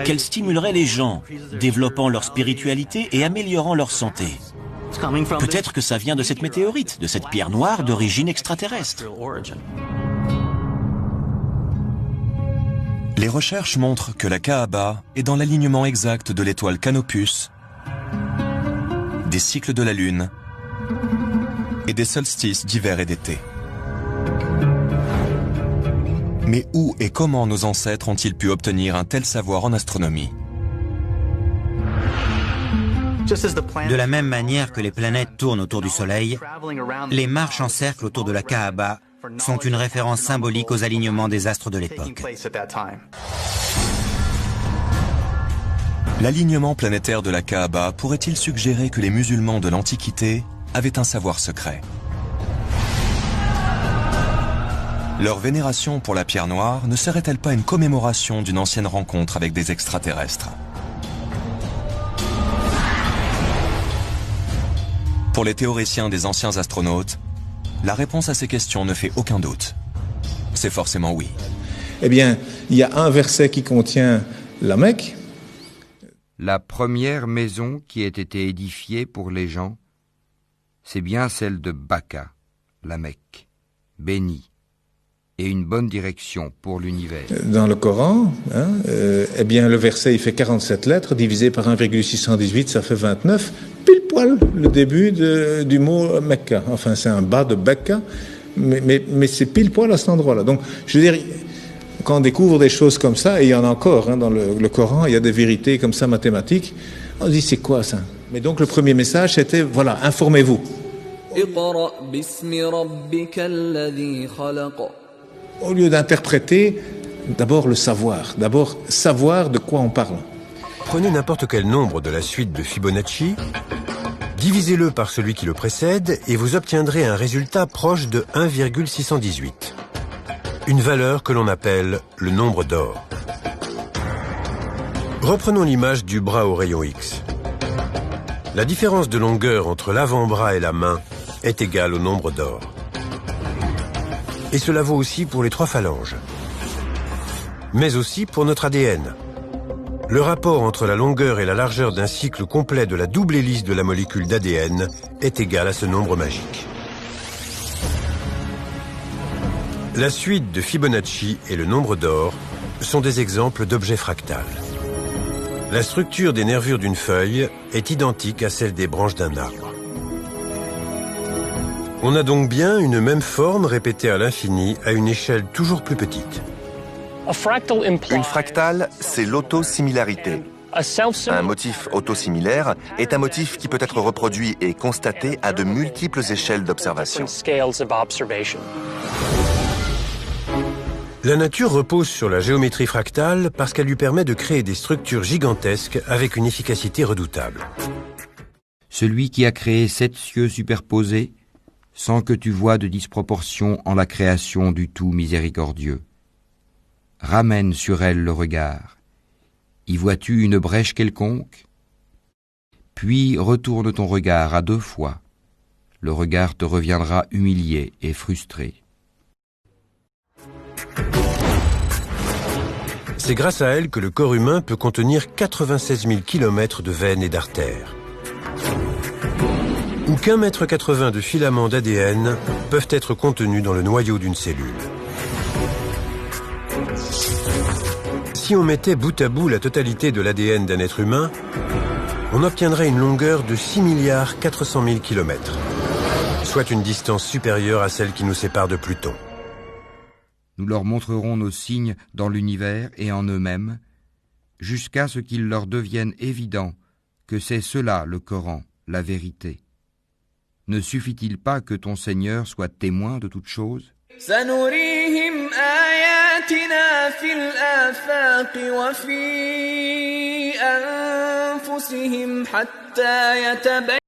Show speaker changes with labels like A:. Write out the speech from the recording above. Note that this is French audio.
A: qu'elle stimulerait les gens, développant leur spiritualité et améliorant leur santé. Peut-être que ça vient de cette météorite, de cette pierre noire d'origine extraterrestre.
B: Les recherches montrent que la Kaaba est dans l'alignement exact de l'étoile Canopus, des cycles de la Lune et des solstices d'hiver et d'été. Mais où et comment nos ancêtres ont-ils pu obtenir un tel savoir en astronomie?
C: De la même manière que les planètes tournent autour du Soleil, les marches en cercle autour de la Kaaba sont une référence symbolique aux alignements des astres de l'époque.
B: L'alignement planétaire de la Kaaba pourrait-il suggérer que les musulmans de l'Antiquité avaient un savoir secret? Leur vénération pour la pierre noire ne serait-elle pas une commémoration d'une ancienne rencontre avec des extraterrestres? Pour les théoriciens des anciens astronautes, la réponse à ces questions ne fait aucun doute. C'est forcément oui.
D: Eh bien, il y a un verset qui contient la Mecque.
E: La première maison qui ait été édifiée pour les gens, c'est bien celle de Baka, la Mecque, bénie, et une bonne direction pour l'univers.
D: Dans le Coran, eh bien, le verset il fait 47 lettres, divisé par 1,618, ça fait 29, pile poil le début du mot Mecca. Enfin, c'est un bas de Becca, mais c'est pile poil à cet endroit-là. Donc, je veux dire, quand on découvre des choses comme ça, et il y en a encore dans le Coran, il y a des vérités comme ça mathématiques, on se dit, c'est quoi ça? Mais donc, le premier message, c'était, voilà, informez-vous. Au lieu d'interpréter, d'abord le savoir. D'abord, savoir de quoi on parle.
F: Prenez n'importe quel nombre de la suite de Fibonacci, divisez-le par celui qui le précède et vous obtiendrez un résultat proche de 1,618. Une valeur que l'on appelle le nombre d'or. Reprenons l'image du bras au rayon X. La différence de longueur entre l'avant-bras et la main est égale au nombre d'or. Et cela vaut aussi pour les 3 phalanges. Mais aussi pour notre ADN. Le rapport entre la longueur et la largeur d'un cycle complet de la double hélice de la molécule d'ADN est égal à ce nombre magique. La suite de Fibonacci et le nombre d'or sont des exemples d'objets fractals. La structure des nervures d'une feuille est identique à celle des branches d'un arbre. On a donc bien une même forme répétée à l'infini à une échelle toujours plus petite.
G: Une fractale, c'est l'autosimilarité. Un motif autosimilaire est un motif qui peut être reproduit et constaté à de multiples échelles d'observation.
F: La nature repose sur la géométrie fractale parce qu'elle lui permet de créer des structures gigantesques avec une efficacité redoutable.
E: Celui qui a créé 7 cieux superposés, sans que tu vois de disproportion en la création du tout miséricordieux. Ramène sur elle le regard. Y vois-tu une brèche quelconque? Puis retourne ton regard à 2 fois. Le regard te reviendra humilié et frustré.
F: C'est grâce à elle que le corps humain peut contenir 96 000 km de veines et d'artères. Ou qu'1,80 m de filaments d'ADN peuvent être contenus dans le noyau d'une cellule. Si on mettait bout à bout la totalité de l'ADN d'un être humain, on obtiendrait une longueur de 6,4 milliards de kilomètres, soit une distance supérieure à celle qui nous sépare de Pluton.
E: Nous leur montrerons nos signes dans l'univers et en eux-mêmes, jusqu'à ce qu'il leur devienne évident que c'est cela le Coran, la vérité. Ne suffit-il pas que ton Seigneur soit témoin de toutes choses?
H: سنريهم آياتنا في الآفاق وفي أنفسهم حتى يتبين